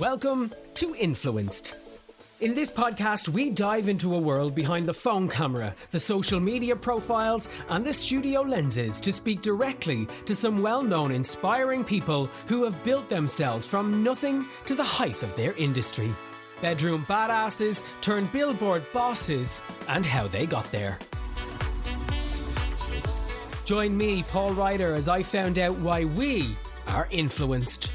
Welcome to Influenced. In this podcast, we dive into a world behind the phone camera, the social media profiles, and the studio lenses to speak directly to some well-known, inspiring people who have built themselves from nothing to the height of their industry. Bedroom badasses turned billboard bosses, and how they got there. Join me, Paul Ryder, as I found out why we are influenced.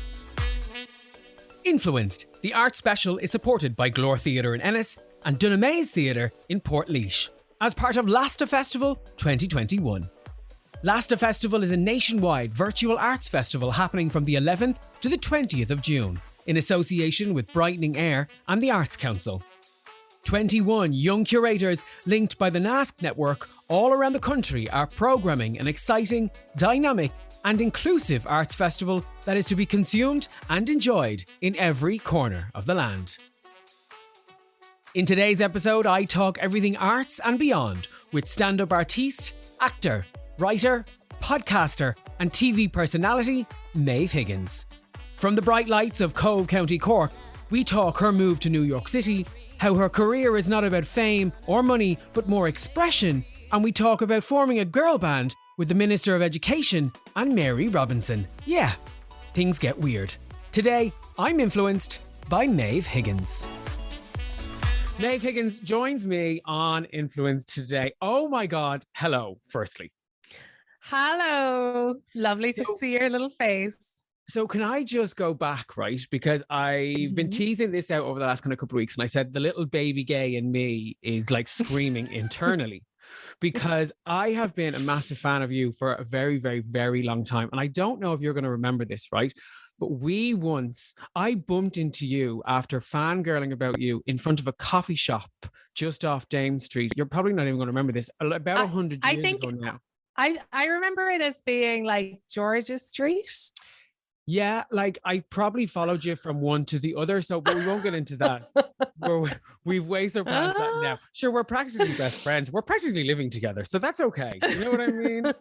Influenced, the art special, is supported by Glór Theatre in Ennis and Dunamaise Theatre in Portlaoise as part of Lasta Festival 2021. Lasta Festival is a nationwide virtual arts festival happening from the 11th to the 20th of June in association with Brightening Air and the Arts Council. 21 young curators linked by the NASC network all around the country are programming an exciting, dynamic and inclusive arts festival that is to be consumed and enjoyed in every corner of the land. In today's episode, I talk everything arts and beyond with stand-up artiste, actor, writer, podcaster and TV personality Maeve Higgins. From the bright lights of Cove, County Cork, we talk her move to New York City, how her career is not about fame or money but more expression, and we talk about forming a girl band with the Minister of Education and Mary Robinson. Yeah, things get weird. Today, I'm influenced by Maeve Higgins. Maeve Higgins joins me on Influenced today. Oh my God, hello, firstly. Hello, lovely to see your little face. So can I just go back, right? Because I've been teasing this out over the last kind of couple of weeks, and I said the little baby gay in me is like screaming internally. Because I have been a massive fan of you for a very, very, very long time. And I don't know if you're going to remember this, right? But I bumped into you after fangirling about you in front of a coffee shop just off Dame Street. You're probably not even going to remember this. About 100 years ago now. I remember it as being like Georgia Street. Yeah, like I probably followed you from one to the other, but we won't get into that. We've way surpassed that now. Sure, we're practically best friends. We're practically living together, so that's okay. You know what I mean?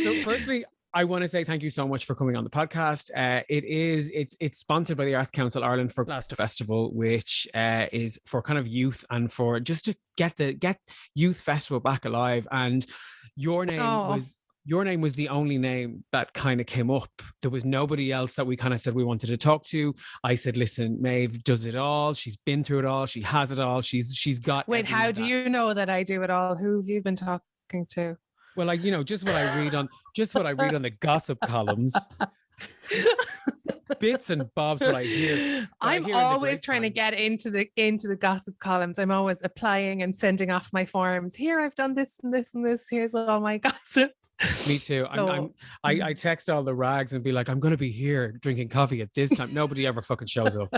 So firstly, I want to say thank you so much for coming on the podcast. It's sponsored by the Arts Council Ireland for Lasta Festival, which is for kind of youth and for just to get youth festival back alive. And your name was the only name that kind of came up. There was nobody else that we kind of said we wanted to talk to. I said, listen, Maeve does it all. She's been through it all. She has it all. She's got. Wait, how do you know that I do it all? Who have you been talking to? Well, like, just what I read on the gossip columns. Bits and bobs what I hear. I'm always trying to get into the gossip columns. I'm always applying and sending off my forms. Here, I've done this and this and this. Here's all my gossip. Me too. So, I text all the rags and be like, I'm going to be here drinking coffee at this time. Nobody ever fucking shows up.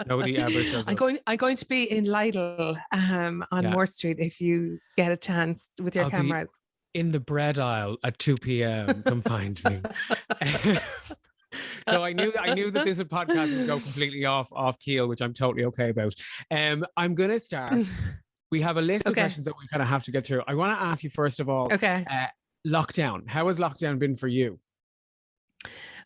Nobody ever shows up. I'm going to be in Lidl on Moore Street if you get a chance with your cameras. In the bread aisle at 2 p.m. Come find me. So I knew that this podcast would go completely off keel, which I'm totally okay about. I'm going to start. We have a list of questions that we kind of have to get through. I want to ask you first of all. Okay. Lockdown. How has lockdown been for you?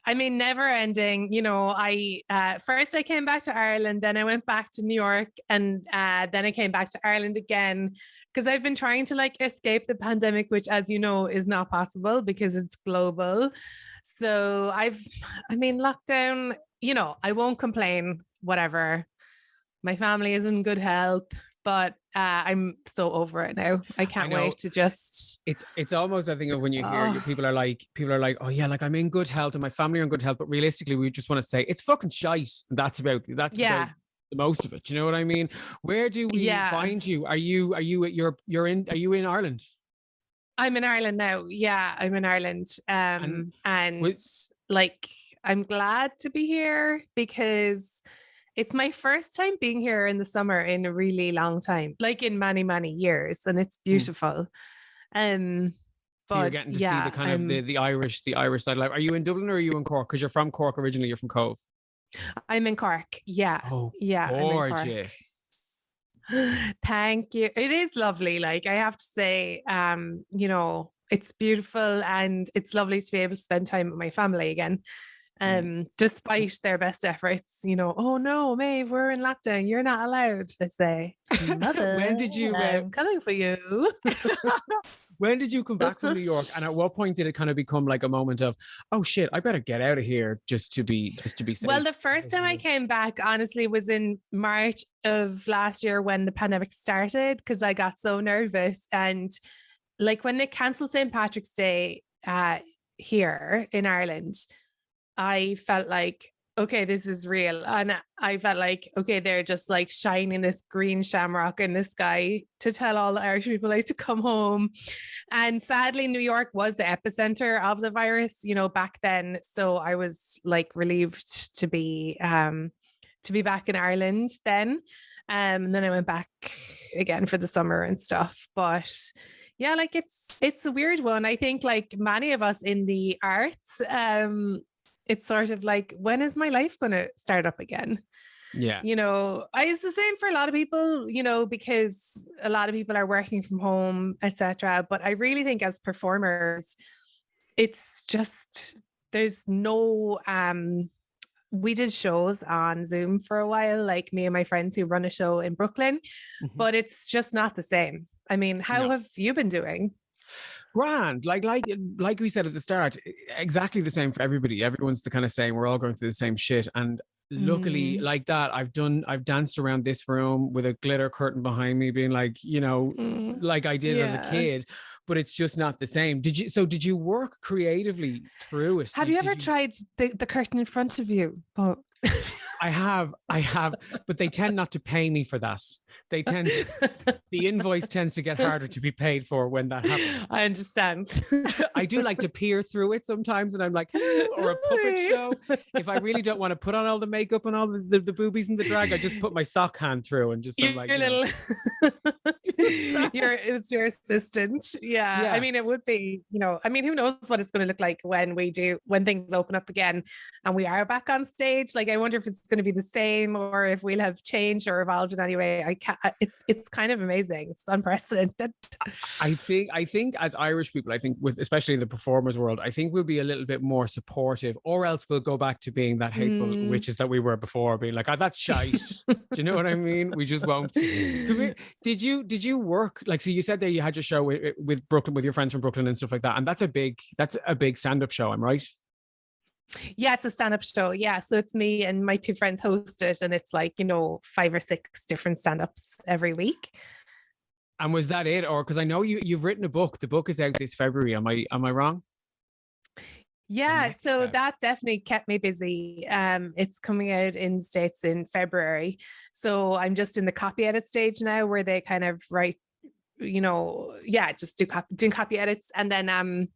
I mean, never ending. I first I came back to Ireland, then I went back to New York, and then I came back to Ireland again because I've been trying to like escape the pandemic, which, as you know, is not possible because it's global. So lockdown, I won't complain, whatever. My family is in good health. But I'm so over it now. I can't wait to just. It's almost, I think, of when you hear people are like, oh yeah, like I'm in good health and my family are in good health, but realistically, we just want to say it's fucking shite. That's about about the most of it. You know what I mean? Where do we find you? Are you in Ireland? I'm in Ireland now. Yeah, I'm in Ireland. Like I'm glad to be here because it's my first time being here in the summer in a really long time, like in many, many years, and it's beautiful. So you're getting to see the kind of the Irish side. Like, are you in Dublin or are you in Cork? Because you're from Cork originally. You're from Cove. I'm in Cork. Yeah. Oh, yeah. gorgeous. Thank you. It is lovely. Like I have to say, it's beautiful and it's lovely to be able to spend time with my family again. Despite their best efforts, oh no, Maeve, we're in lockdown, you're not allowed. I say, mother, When did you I'm coming for you. when did you come back from New York, and at what point did it kind of become like a moment of, oh shit, I better get out of here just to be safe? Well, the first time I came back, honestly, was in March of last year when the pandemic started, because I got so nervous. And like when they canceled St. Patrick's Day here in Ireland, I felt like, okay, this is real. And I felt like, okay, they're just like shining this green shamrock in the sky to tell all the Irish people like to come home. And sadly, New York was the epicenter of the virus, back then. So I was like relieved to be back in Ireland then. And then I went back again for the summer and stuff. But yeah, like it's a weird one. I think like many of us in the arts, it's sort of like, when is my life going to start up again? Yeah. It's the same for a lot of people, because a lot of people are working from home, etc. But I really think as performers, it's just, there's no, we did shows on Zoom for a while, like me and my friends who run a show in Brooklyn, but it's just not the same. I mean, how have you been doing? Grand, like we said at the start, exactly the same for everybody. Everyone's the kind of saying we're all going through the same shit. And luckily, like that, I've danced around this room with a glitter curtain behind me, being like, like I did as a kid. But it's just not the same. Did you work creatively through it? Have you ever tried the curtain in front of you? I have, but they tend not to pay me for that. The invoice tends to get harder to be paid for when that happens. I understand. I do like to peer through it sometimes, and I'm like, hello, or a puppet show. If I really don't want to put on all the makeup and all the boobies and the drag, I just put my sock hand through and just like, it's your assistant. Yeah. I mean, it would be, I mean, who knows what it's going to look like when things open up again and we are back on stage. Like, I wonder if it's going to be the same or if we'll have changed or evolved in any way. It's kind of amazing. It's unprecedented. I think as Irish people, I think with especially in the performers world, I think we'll be a little bit more supportive, or else we'll go back to being that hateful witches that we were before, being like, oh, that's shite. Do you know what I mean? We just won't. Did you work, like, so you said that you had your show with Brooklyn, with your friends from Brooklyn and stuff like that, and that's a big stand-up show, I'm right? Yeah, it's a stand-up show. Yeah, so it's me and my two friends host it, and it's like 5 or 6 different stand-ups every week. And was that it, or because I know you've written a book? The book is out this February. Am I wrong? Yeah, so that definitely kept me busy. It's coming out in the States in February, so I'm just in the copy edit stage now, where they kind of write, just doing copy edits, and then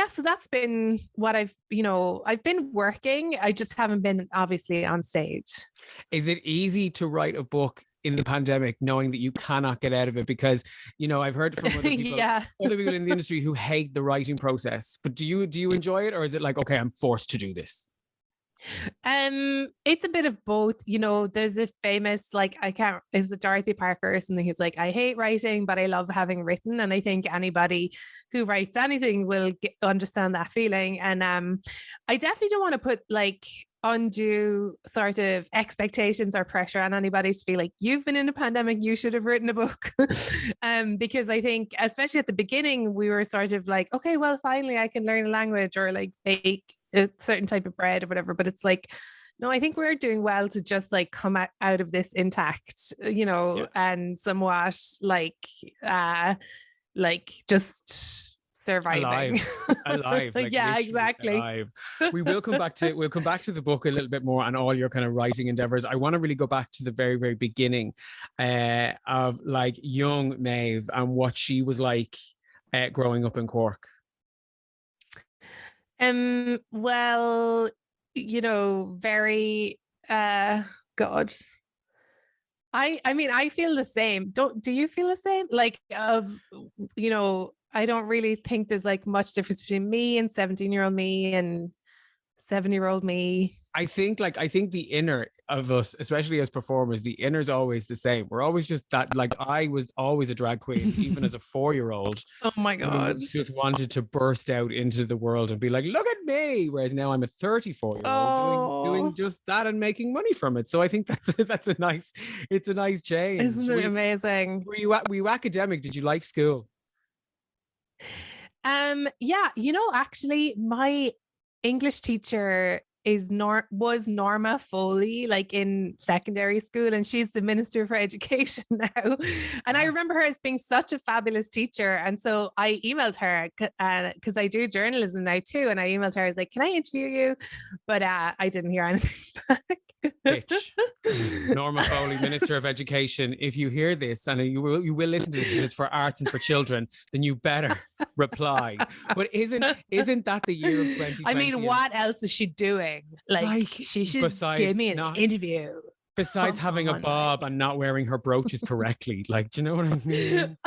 so that's been what I've been working. I just haven't been obviously on stage. Is it easy to write a book in the pandemic, knowing that you cannot get out of it? Because, I've heard from other people, other people in the industry who hate the writing process. But do you enjoy it, or is it like, okay, I'm forced to do this? It's a bit of both. There's a famous, is it Dorothy Parker or something, who's like, I hate writing, but I love having written. And I think anybody who writes anything will understand that feeling. And I definitely don't want to put undue sort of expectations or pressure on anybody to be like, you've been in a pandemic, you should have written a book. Because I think, especially at the beginning, we were sort of like, okay, well, finally I can learn a language or like bake a certain type of bread or whatever. But it's like, no, I think we're doing well to just like come out of this intact, and somewhat just surviving. Alive. Yeah, exactly. Alive. We'll come back to the book a little bit more and all your kind of writing endeavors. I want to really go back to the very, very beginning of like young Maeve and what she was like growing up in Cork. Well, very God. I mean, I feel the same. Do you feel the same? I don't really think there's like much difference between me and 17-year-old me and 7-year-old me. I think the inner of us, especially as performers, the inner's always the same. We're always just that, like, I was always a drag queen, even as a 4-year-old. Oh my God. Just wanted to burst out into the world and be like, look at me. Whereas now I'm a 34-year-old doing just that and making money from it. So I think that's a nice change. Isn't it amazing? Were you academic? Did you like school? Yeah, actually my English teacher was Norma Foley, like in secondary school, and she's the Minister for Education now. And I remember her as being such a fabulous teacher. And so I emailed her because I do journalism now too. And I emailed her, I was like, can I interview you? But I didn't hear anything back. Bitch. Norma Foley, Minister of Education, if you hear this and you will listen to this because it's for arts and for children, then you better reply. But isn't that the year of 2020? I mean, what else is she doing? Like she should give me an interview. Besides having a bob and not wearing her brooches correctly. Like, do you know what I mean?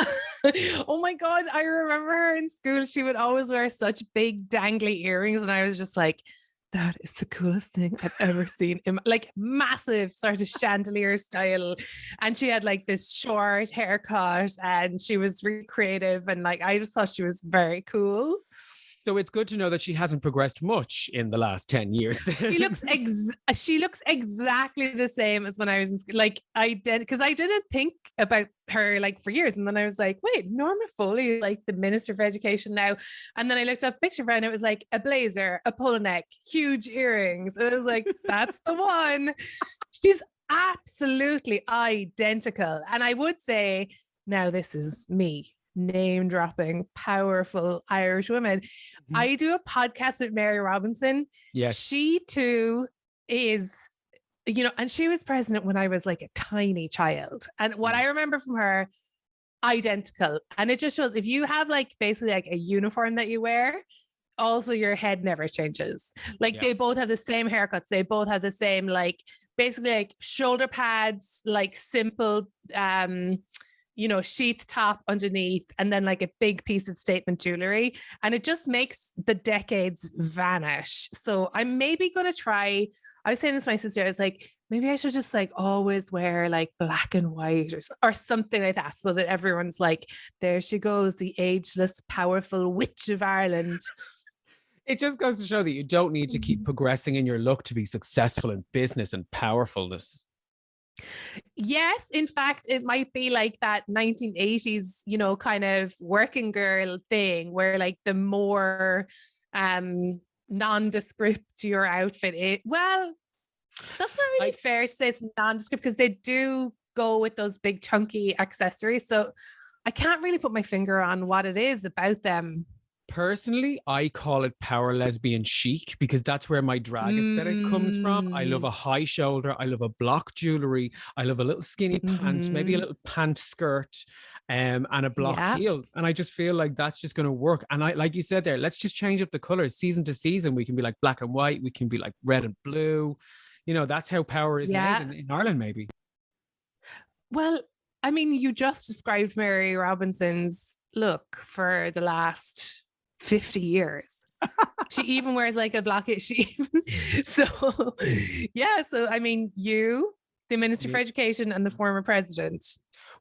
Oh my God, I remember her in school. She would always wear such big dangly earrings, and I was just like, that is the coolest thing I've ever seen. Like massive sort of chandelier style. And she had like this short haircut, and she was really creative. And like, I just thought she was very cool. So it's good to know that she hasn't progressed much in the last 10 years. She looks exactly the same as when I was in school. Like I did, because I didn't think about her like for years. And then I was like, wait, Norma Foley, like the Minister for Education now. And then I looked up a picture of her and it was like a blazer, a polo neck, huge earrings. And I was like, that's the one. She's absolutely identical. And I would say, now this is me name dropping powerful Irish women. Mm-hmm. I do a podcast with Mary Robinson. Yes. She too is, and she was president when I was like a tiny child. And what I remember from her, identical. And it just shows if you have like basically like a uniform that you wear, also your head never changes. Like they both have the same haircuts. They both have the same, like basically like shoulder pads, like simple, sheath top underneath, and then like a big piece of statement jewelry, and it just makes the decades vanish. So I'm maybe gonna try. I was saying this to my sister, I was like, maybe I should just like always wear like black and white or something like that, so that everyone's like, there she goes, the ageless, powerful witch of Ireland. It just goes to show that you don't need to keep progressing in your look to be successful in business and powerfulness. Yes, in fact, it might be like that 1980s, kind of working girl thing where like the more nondescript your outfit is. Well, that's not really fair to say it's nondescript, because they do go with those big chunky accessories. So I can't really put my finger on what it is about them. Personally, I call it power lesbian chic, because that's where my drag aesthetic comes from. I love a high shoulder. I love a block jewelry. I love a little skinny pant, maybe a little pant skirt, and a block heel. And I just feel like that's just going to work. And I, like you said there, let's just change up the colors season to season. We can be like black and white. We can be like red and blue. That's how power is made in Ireland, maybe. Well, I mean, you just described Mary Robinson's look for the last 50 years. She even wears like a block. So I mean, you, the Minister for Education, and the former president.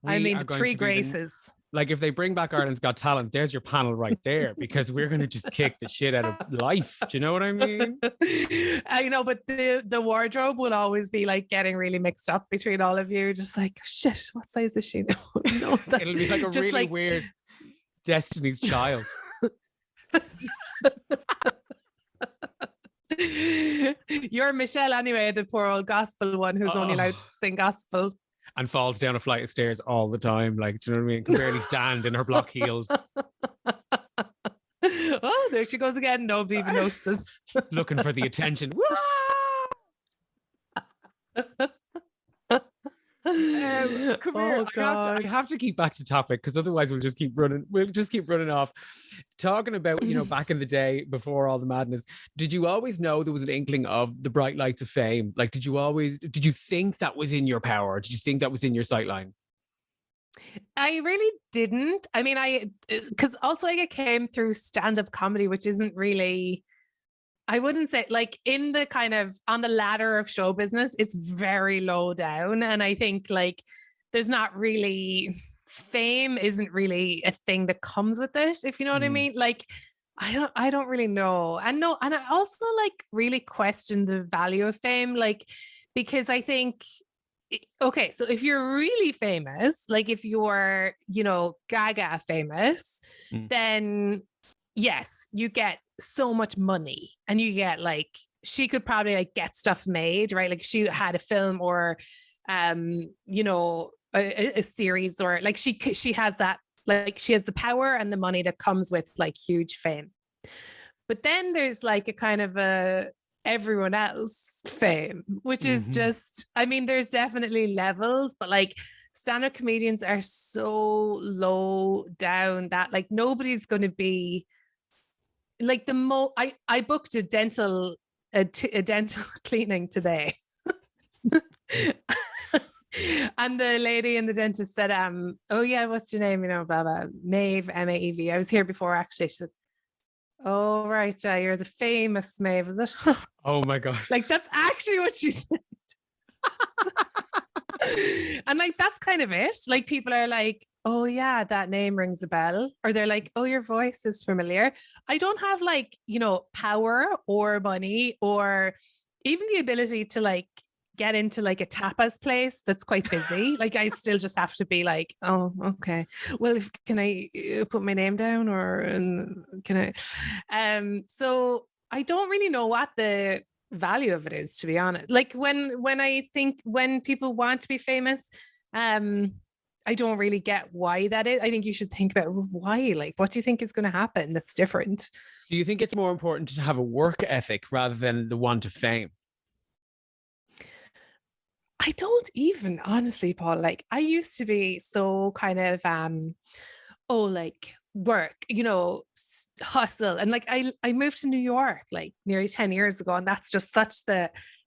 The three graces. Like if they bring back Ireland's Got Talent, there's your panel right there, because we're going to just kick the shit out of life. Do you know what I mean? I know, but the wardrobe will always be like getting really mixed up between all of you. Just like, shit, what size is she? No, it'll be like a really weird Destiny's Child. You're Michelle anyway, the poor old gospel one who's only allowed to sing gospel and falls down a flight of stairs all the time, like, do you know what I mean? Can barely stand in her block heels. Oh, there she goes again. Nobody even notices. Looking for the attention. Come here. I have to keep back to topic, because otherwise we'll just keep running off. Talking about, back in the day before all the madness, did you always know there was an inkling of the bright lights of fame? Like, did you think that was in your power? Did you think that was in your sightline? I really didn't. I mean, because also like it came through stand-up comedy, which isn't really I wouldn't say like in the kind of on the ladder of show business, it's very low down. And I think like there's not really fame isn't really a thing that comes with it, if you know what I mean. Like I don't really know. And no, and I also like really question the value of fame, like because I think okay, so if you're really famous, like if you're, you know, Gaga famous, then yes, you get so much money and you get like, she could probably like get stuff made, right? Like she had a film or, you know, a series or like she has that, like she has the power and the money that comes with like huge fame. But then there's like a kind of a everyone else fame, which is just, I mean, there's definitely levels, but like stand-up comedians are so low down that like nobody's going to be like I booked a dental cleaning today. And the lady in the dentist said, oh yeah, what's your name? You know, blah blah. Maeve, Maeve. I was here before actually. She said, oh right, you're the famous Maeve, is it? Oh my God. Like that's actually what she said. And like that's kind of it. Like people are like, oh yeah, that name rings a bell. Or they're like, oh, your voice is familiar. I don't have like, you know, power or money or even the ability to like get into like a tapas place that's quite busy. Like I still just have to be like, oh, okay. Well, can I put my name down or can I? So I don't really know what the value of it is, to be honest. Like when I think when people want to be famous, I don't really get why that is. I think you should think about why, like, what do you think is going to happen that's different? Do you think it's more important to have a work ethic rather than the want of fame? I don't even honestly, Paul, like I used to be so kind of oh like work, you know, hustle. And like I moved to New York like nearly 10 years ago. And that's just such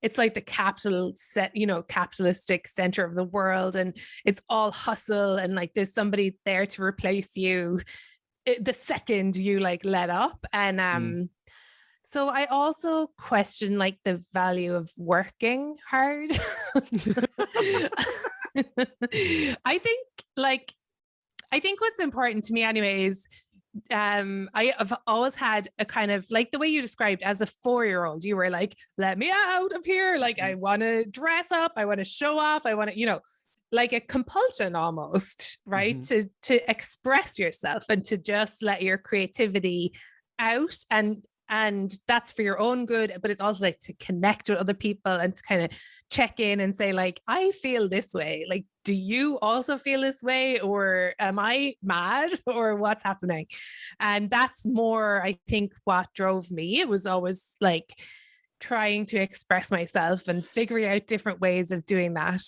it's like the capital set, you know, capitalistic center of the world. And it's all hustle. And like there's somebody there to replace you the second you like let up. And so I also question like the value of working hard. I think like I think what's important to me anyway is I have always had a kind of like the way you described as a 4-year-old, you were like, let me out of here. Like I want to dress up. I want to show off. I want to, you know, like a compulsion almost, right? To express yourself and to just let your creativity out and that's for your own good, but it's also like to connect with other people and to kind of check in and say like, I feel this way. Like, do you also feel this way? Or am I mad or what's happening? And that's more, I think, what drove me. It was always like trying to express myself and figuring out different ways of doing that.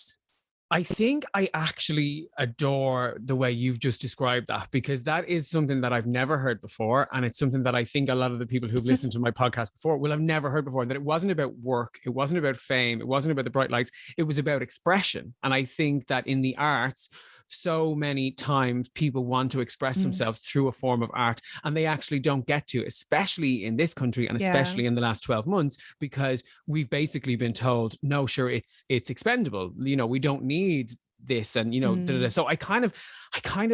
I think I actually adore the way you've just described that, because that is something that I've never heard before. And it's something that I think a lot of the people who've listened to my podcast before will have never heard before, that it wasn't about work. It wasn't about fame. It wasn't about the bright lights. It was about expression. And I think that in the arts, so many times people want to express themselves through a form of art and they actually don't get to, especially in this country and especially in the last 12 months, because we've basically been told, no, sure, it's expendable. You know, we don't need this. And, you know, so I kind of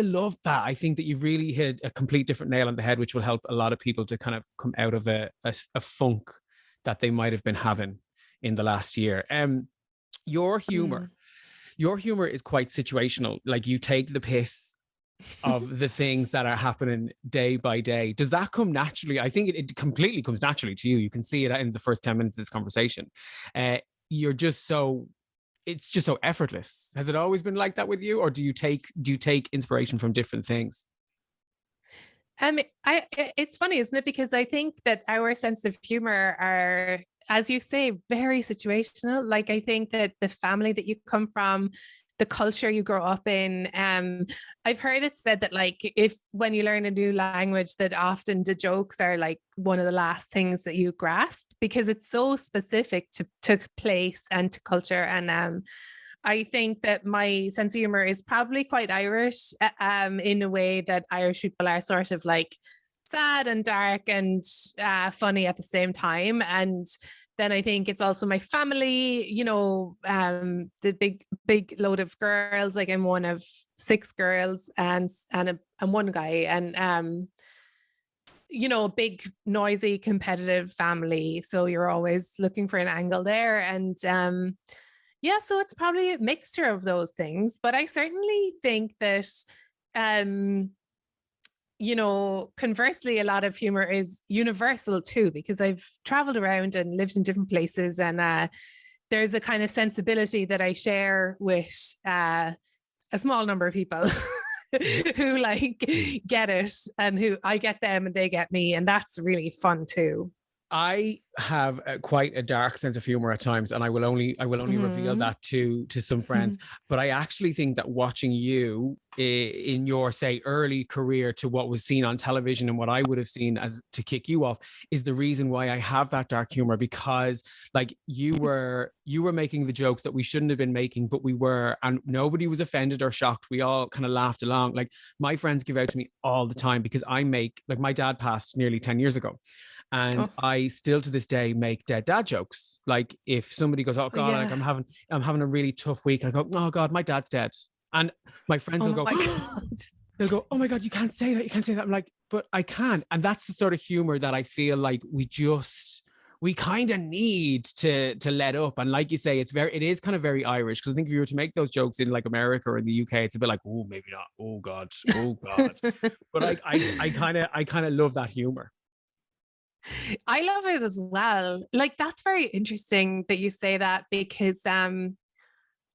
love that. I think that you've really hit a complete different nail on the head, which will help a lot of people to kind of come out of a funk that they might have been having in the last year. Your humor is quite situational. Like you take the piss of the things that are happening day by day. Does that come naturally? I think it completely comes naturally to you. You can see it in the first 10 minutes of this conversation. You're just so, it's just so effortless. Has it always been like that with you? Or do you take inspiration from different things? It's funny, isn't it? Because I think that our sense of humor are, as you say, very situational. Like I think that the family that you come from, the culture you grow up in, I've heard it said that like if when you learn a new language, that often the jokes are like one of the last things that you grasp because it's so specific to place and to culture. And I think that my sense of humor is probably quite Irish, in a way that Irish people are sort of like sad and dark and funny at the same time. And then I think it's also my family, you know, the big load of girls. Like I'm one of 6 girls and one guy, and you know, a big, noisy, competitive family. So you're always looking for an angle there. And yeah, so it's probably a mixture of those things. But I certainly think that, you know, conversely, a lot of humor is universal too, because I've traveled around and lived in different places. And there's a kind of sensibility that I share with a small number of people. Who like get it, and who I get them and they get me, and that's really fun too. I have quite a dark sense of humor at times, and I will only reveal that to some friends. But I actually think that watching you in your, say, early career to what was seen on television and what I would have seen as to kick you off is the reason why I have that dark humor, because like you were making the jokes that we shouldn't have been making, but we were, and nobody was offended or shocked. We all kind of laughed along. Like my friends give out to me all the time because I make, like, my dad passed nearly 10 years ago. And I still to this day make dead dad jokes. Like if somebody goes, "Oh God, like I'm having a really tough week," I go, "Oh God, my dad's dead." And my friends will go, they'll go, "Oh my God, you can't say that. You can't say that." I'm like, "But I can." And that's the sort of humor that I feel like we kind of need to let up. And like you say, it is kind of very Irish, because I think if you were to make those jokes in like America or in the UK, it's a bit like, "Oh, maybe not. Oh God, oh God." But I kind of love that humor. I love it as well. Like that's very interesting that you say that, because there's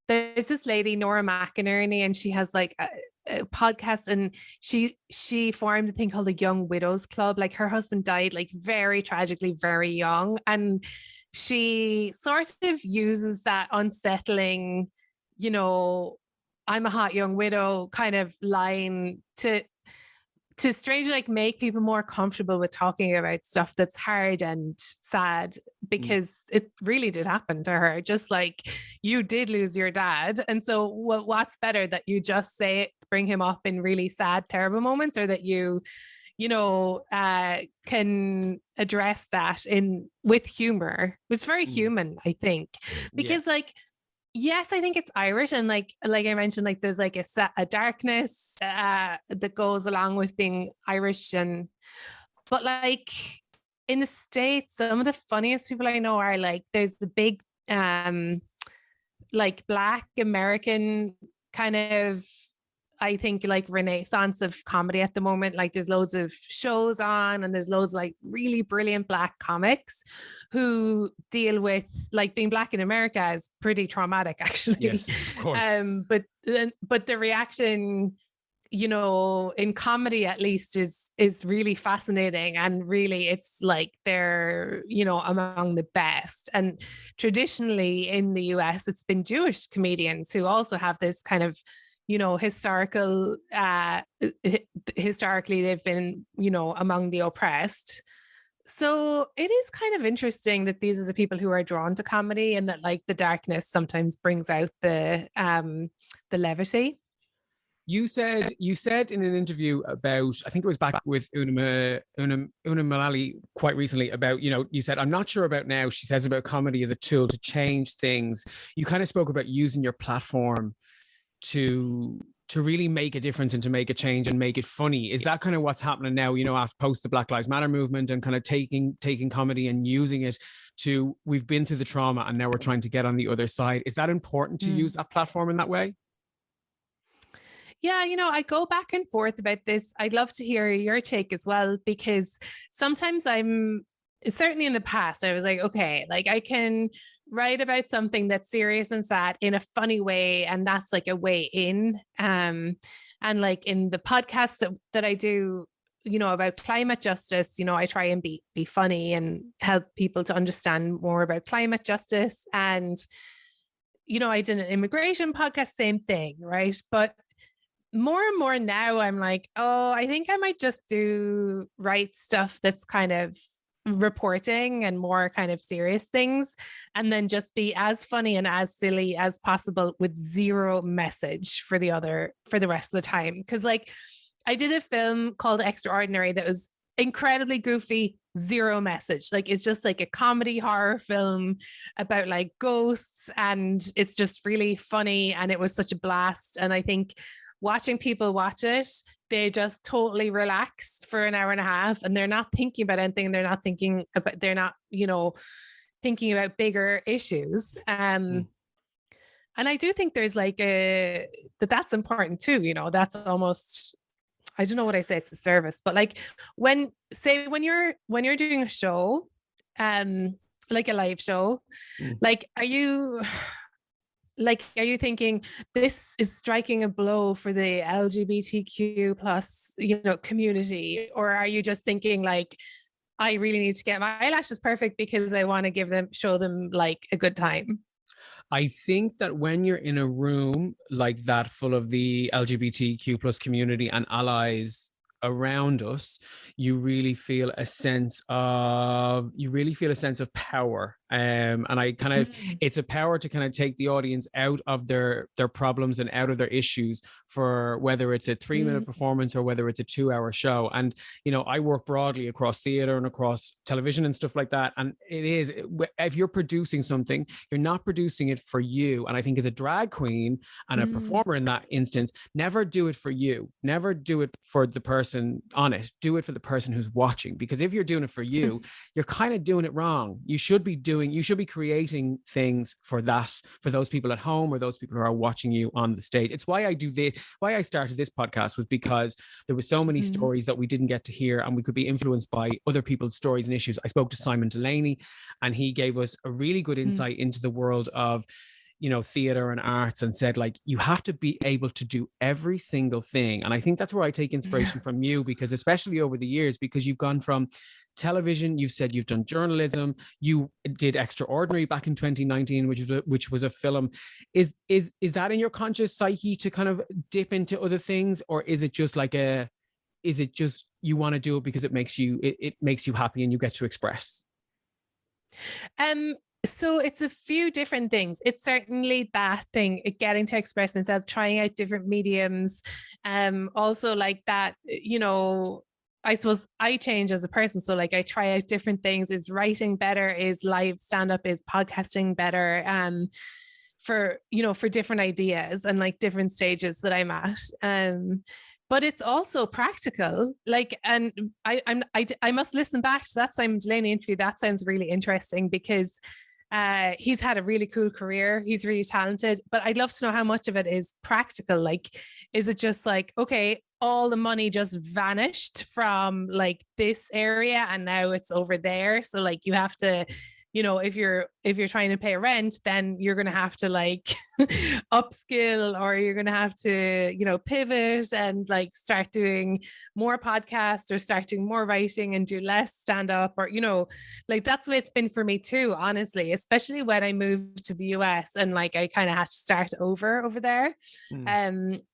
this lady, Nora McInerney, and she has like a podcast, and she formed a thing called the Young Widows Club. Like her husband died like very tragically, very young, and she sort of uses that unsettling, you know, "I'm a hot young widow" kind of line to strangely like make people more comfortable with talking about stuff that's hard and sad, because it really did happen to her. Just like you did lose your dad. And so what's better, that you just say it, bring him up in really sad, terrible moments, or that you know, can address that with humor. It's very human, I think, because like, yes, I think it's Irish, and like I mentioned, like there's like a darkness that goes along with being Irish, but like in the States, some of the funniest people I know are like, there's the big like Black American kind of, I think, like renaissance of comedy at the moment. Like there's loads of shows on, and there's loads of like really brilliant Black comics who deal with like being Black in America is pretty traumatic, actually. Yes, of course. But the reaction, you know, in comedy at least is really fascinating, and really it's like they're, you know, among the best. And traditionally in the US, it's been Jewish comedians who also have this kind of, you know, historically they've been, you know, among the oppressed. So it is kind of interesting that these are the people who are drawn to comedy, and that like the darkness sometimes brings out the levity. You said in an interview about, I think it was back with Una Mullally quite recently, about, you know, you said, "I'm not sure about now." She says about comedy as a tool to change things. You kind of spoke about using your platform to really make a difference and to make a change and make it funny. Is that kind of what's happening now, you know, after post the Black Lives Matter movement, and kind of taking comedy and using it to, we've been through the trauma and now we're trying to get on the other side? Is that important to use that platform in that way? Yeah, you know, I go back and forth about this. I'd love to hear your take as well, because sometimes certainly in the past, I was like, okay, like I can write about something that's serious and sad in a funny way, and that's like a way in. And like in the podcast that I do, you know, about climate justice, you know, I try and be funny and help people to understand more about climate justice. And, you know, I did an immigration podcast, same thing, right? But more and more now I'm like, oh, I think I might just write stuff that's kind of reporting and more kind of serious things, and then just be as funny and as silly as possible with zero message for the rest of the time. Because like I did a film called Extraordinary that was incredibly goofy, zero message. Like it's just like a comedy horror film about like ghosts, and it's just really funny, and it was such a blast. And I think watching people watch it, they just totally relax for an hour and a half, and they're not thinking about anything. They're not, thinking about bigger issues. And I do think there's like that's important too. That's almost, I don't know what I say, it's a service, but like when you're doing a show, like a live show, like are you thinking this is striking a blow for the LGBTQ plus, community? Or are you just thinking like, I really need to get my eyelashes perfect because I want to show them like a good time? I think that when you're in a room like that full of the LGBTQ plus community and allies around us, you really feel a sense of power. And I kind of, it's a power to kind of take the audience out of their problems and out of their issues, for whether it's a 3-minute performance or whether it's a 2-hour show. And, I work broadly across theater and across television and stuff like that. And if you're producing something, you're not producing it for you. And I think as a drag queen and a performer in that instance, never do it for you. Never do it for the person on it. Do it for the person who's watching. Because if you're doing it for you, you're kind of doing it wrong. You should be creating things for those people at home or those people who are watching you on the stage. It's why I started this podcast, was because there were so many stories that we didn't get to hear, and we could be influenced by other people's stories and issues. I spoke to Simon Delaney, and he gave us a really good insight into the world of theater and arts, and said, like, you have to be able to do every single thing. And I think that's where I take inspiration from you, because especially over the years, because you've gone from television, you've said you've done journalism, you did Extraordinary back in 2019, which was a film. Is that in your conscious psyche to kind of dip into other things, or is it just you want to do it because it makes you happy and you get to express? So it's a few different things. It's certainly that thing, getting to express myself, trying out different mediums. Also like that, I suppose I change as a person. So like I try out different things. Is writing better? Is live stand-up? Is podcasting better? For different ideas and like different stages that I'm at. But it's also practical. Like, and I must listen back to that Simon Delaney interview. That sounds really interesting, because he's had a really cool career. He's really talented, but I'd love to know how much of it is practical. Like, is it just like, okay, all the money just vanished from like this area and now it's over there? So like you have to, if you're trying to pay rent, then you're going to have to like upskill, or you're going to have to, pivot and like start doing more podcasts, or start doing more writing and do less stand up, or, like that's the way it's been for me too, honestly, especially when I moved to the US and like I kind of had to start over there.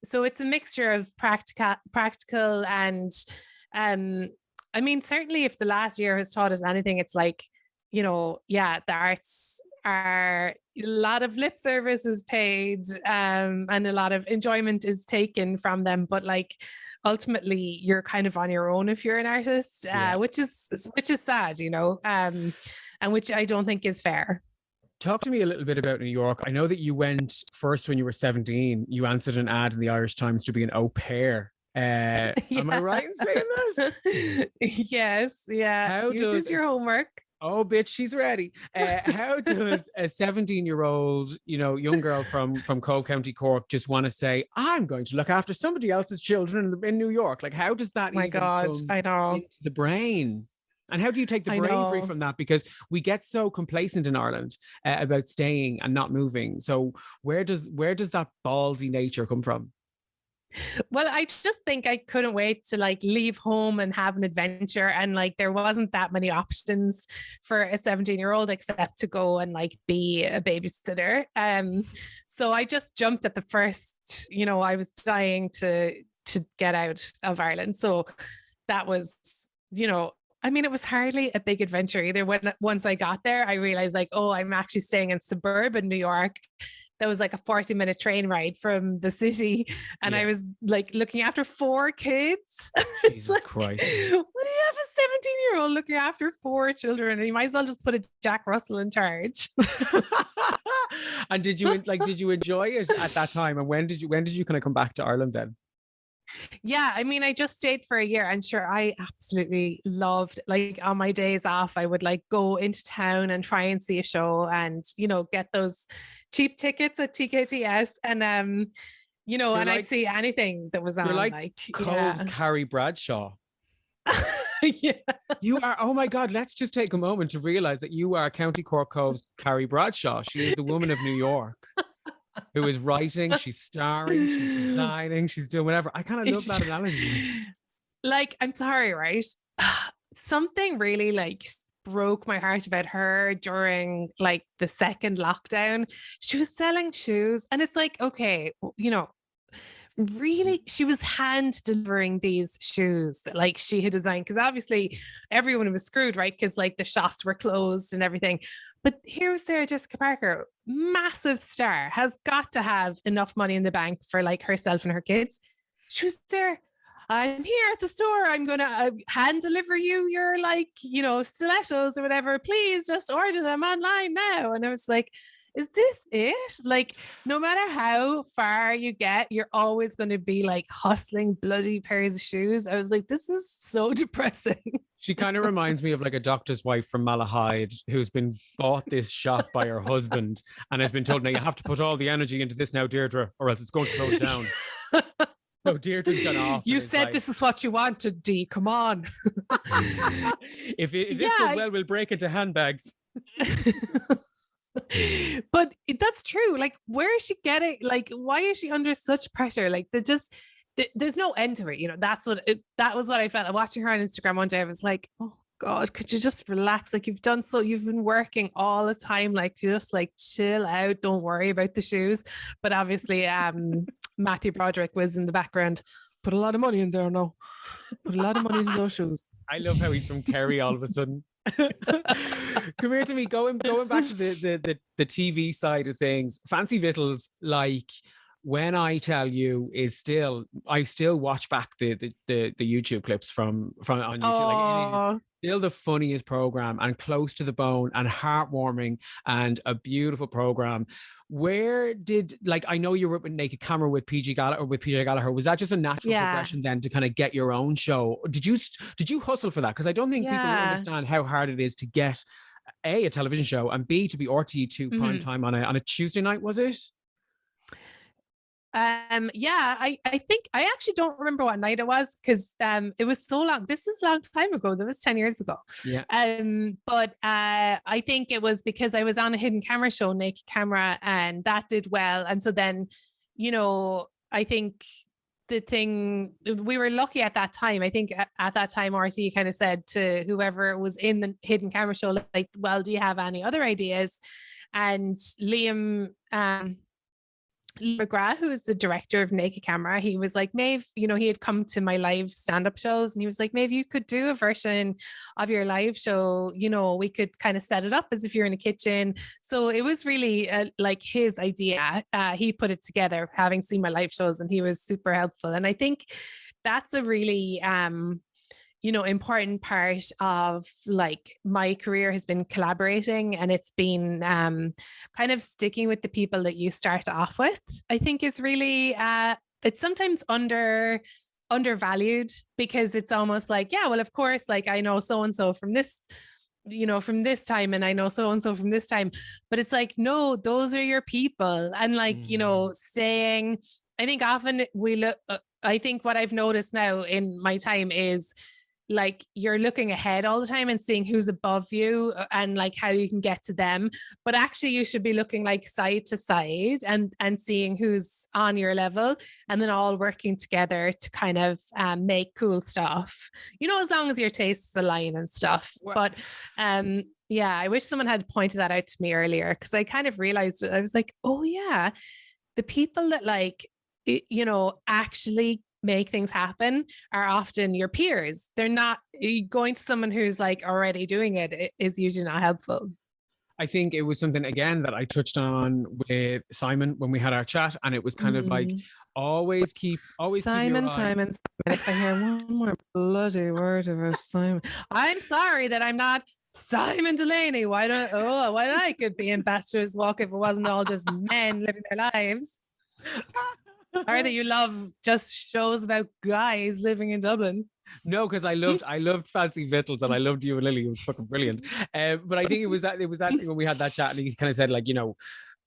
So it's a mixture of practical and, I mean, certainly if the last year has taught us anything, it's like, the arts are, a lot of lip service is paid, and a lot of enjoyment is taken from them. But like, ultimately, you're kind of on your own if you're an artist, which is sad, and which I don't think is fair. Talk to me a little bit about New York. I know that you went first when you were 17. You answered an ad in the Irish Times to be an au pair. Am I right in saying that? Yes. Yeah. You did your homework. Oh, bitch, she's ready. How does a 17-year-old, young girl from Cove County, Cork, just want to say, I'm going to look after somebody else's children in New York? Like, how does that I know. into the brain? And how do you take the brain free from that? Because we get so complacent in Ireland about staying and not moving. So where does that ballsy nature come from? Well, I just think I couldn't wait to like leave home and have an adventure. And like, there wasn't that many options for a 17-year-old except to go and like be a babysitter. So I just jumped at the first, I was dying to get out of Ireland. So that was, I mean, it was hardly a big adventure either. Once I got there, I realized like, oh, I'm actually staying in suburban New York. That was like a 40-minute train ride from the city. And I was like looking after 4 kids. Jesus like, Christ. What do you have a 17-year-old looking after 4 children? And you might as well just put a Jack Russell in charge. And did you enjoy it at that time? And when did you kind of come back to Ireland then? Yeah, I mean, I just stayed for a year, and sure, I absolutely loved, like, on my days off, I would like go into town and try and see a show and, you know, get those cheap tickets at TKTS and you know, and I'd see anything that was on. You're like Cove's Carrie Bradshaw. Yeah. You are, oh my God, let's just take a moment to realize that you are County Cork Cove's Carrie Bradshaw. She is the woman of New York who is writing, she's starring, she's designing, she's doing whatever. I kind of love that analogy. Like, I'm sorry, right? Something really like broke my heart about her during like the second lockdown. She was selling shoes, and it's like, okay, you know, really, she was hand delivering these shoes that like she had designed, because obviously everyone was screwed, right? Because like the shops were closed and everything. But here was Sarah Jessica Parker, massive star, has got to have enough money in the bank for like herself and her kids. She was there. I'm here at the store. I'm going to hand deliver you your, like, you know, stilettos or whatever. Please just order them online now. And I was like, is this it? Like, no matter how far you get, you're always going to be like hustling bloody pairs of shoes. I was like, this is so depressing. She kind of reminds me of like a doctor's wife from Malahide who's been bought this shop by her husband and has been told, now you have to put all the energy into this now, Deirdre, or else it's going to close down. So Deirdre's gone off. You said this is what you wanted, Dee. Come on. if this goes well, we'll break into handbags. But that's true. Like, where is she getting? Like, why is she under such pressure? Like, there's no end to it. You know, that was what I felt watching her on Instagram one day. I was like, oh God, could you just relax? Like, you've been working all the time. Like, just like chill out. Don't worry about the shoes. But obviously, Matthew Broderick was in the background. Put a lot of money in there now. Put a lot of money into those shoes. I love how he's from Kerry all of a sudden. Come here to me. Going back to the TV side of things. Fancy Vittles, like, when I tell you, I still watch back the YouTube clips from on YouTube. Like, it is still the funniest program and close to the bone and heartwarming and a beautiful program. Where did, like, I know you were with Naked Camera with PJ Gallagher. Was that just a natural progression then to kind of get your own show? Did you hustle for that? Because I don't think people understand how hard it is to get A, a television show, and B, to be RTE2 prime time on a Tuesday night, was it? I think I actually don't remember what night it was, because it was so long. This is a long time ago. That was 10 years ago. Yeah. But I think it was because I was on a hidden camera show, Naked Camera, and that did well. And so then, you know, I think we were lucky at that time. I think at that time, RTE kind of said to whoever was in the hidden camera show, like, well, do you have any other ideas? And Liam McGrath, who is the director of Naked Camera, he was like, Maeve, you know, he had come to my live stand-up shows and he was like, Maeve, you could do a version of your live show, you know, we could kind of set it up as if you're in a kitchen. So it was really like his idea. He put it together, having seen my live shows, and he was super helpful. And I think that's a really you know, important part of like my career has been collaborating, and it's been kind of sticking with the people that you start off with. I think it's really it's sometimes undervalued, because it's almost like, yeah, well, of course, like I know so and so from this, you know, from this time, and I know so and so from this time, but it's like, no, those are your people. And like, you know, I think often we look, I think what I've noticed now in my time is, like, you're looking ahead all the time and seeing who's above you and like how you can get to them, but actually you should be looking like side to side and seeing who's on your level, and then all working together to kind of make cool stuff, you know, as long as your tastes align and stuff. Well, but yeah, I wish someone had pointed that out to me earlier, because I kind of realized it. I was like, oh yeah, the people that like, you know, actually make things happen are often your peers. They're not going to someone who's like already doing it is usually not helpful. I think it was something again that I touched on with Simon when we had our chat, and it was kind of like always keep Simon, your eye. Simon, Simon. If I hear one more bloody word about Simon, I'm sorry that I'm not Simon Delaney. Why don't I could be in Bachelor's Walk if it wasn't all just men living their lives? Or that you love just shows about guys living in Dublin. No, because I loved Fancy Vittles, and I loved you and Lily. It was fucking brilliant. But I think it was that thing when we had that chat, and he kind of said, like, you know,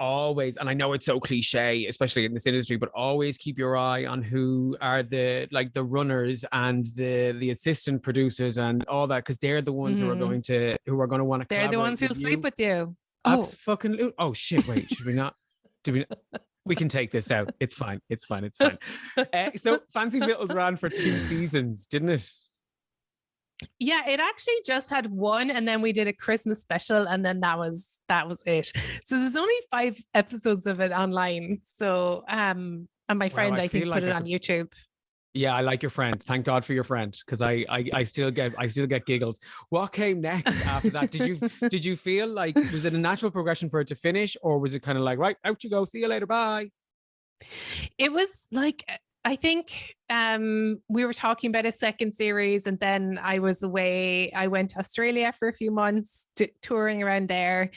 always, and I know it's so cliche, especially in this industry, but always keep your eye on who are the runners and the assistant producers and all that, because they're the ones who are going to want to. They're the ones who'll sleep with you. Oh shit! Wait, should we not? Do we? We can take this out. It's fine. So Fancy Vittles ran for 2 seasons, didn't it? Yeah, it actually just had 1, and then we did a Christmas special, and then that was it. So there's only 5 episodes of it online. So and my friend I think put it on YouTube. Yeah, I like your friend. Thank God for your friend, because I still get giggles. What came next after that? Did you feel like, was it a natural progression for it to finish, or was it kind of like, right, out you go, see you later, bye? It was like, I think we were talking about a second series, and then I was away. I went to Australia for a few months touring around there.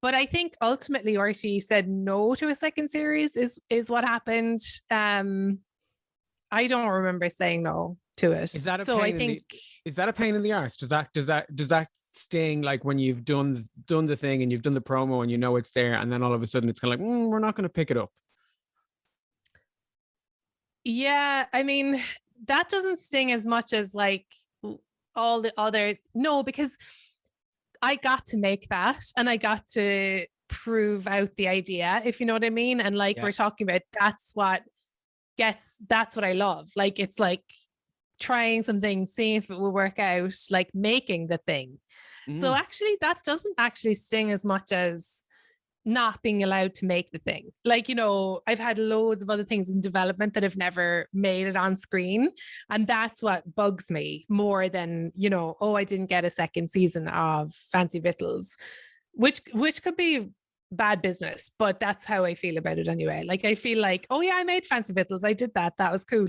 But I think ultimately RTÉ said no to a second series is what happened. I don't remember saying no to it. Is that a pain in the arse? Does that sting, like when you've done the thing and you've done the promo and you know it's there, and then all of a sudden it's kind of like, we're not going to pick it up? Yeah, I mean, that doesn't sting as much as like all the other, no, because I got to make that and I got to prove out the idea, if you know what I mean. And like we're talking about, that's what I love. Like, it's like trying something, seeing if it will work out, like making the thing. So actually that doesn't actually sting as much as not being allowed to make the thing. Like, you know, I've had loads of other things in development that have never made it on screen. And that's what bugs me more than, you know, I didn't get a second season of Fancy Vittles, which could be bad business, but that's how I feel about it anyway. Like, I feel like, oh yeah, I made Fancy Vittles, I did that was cool.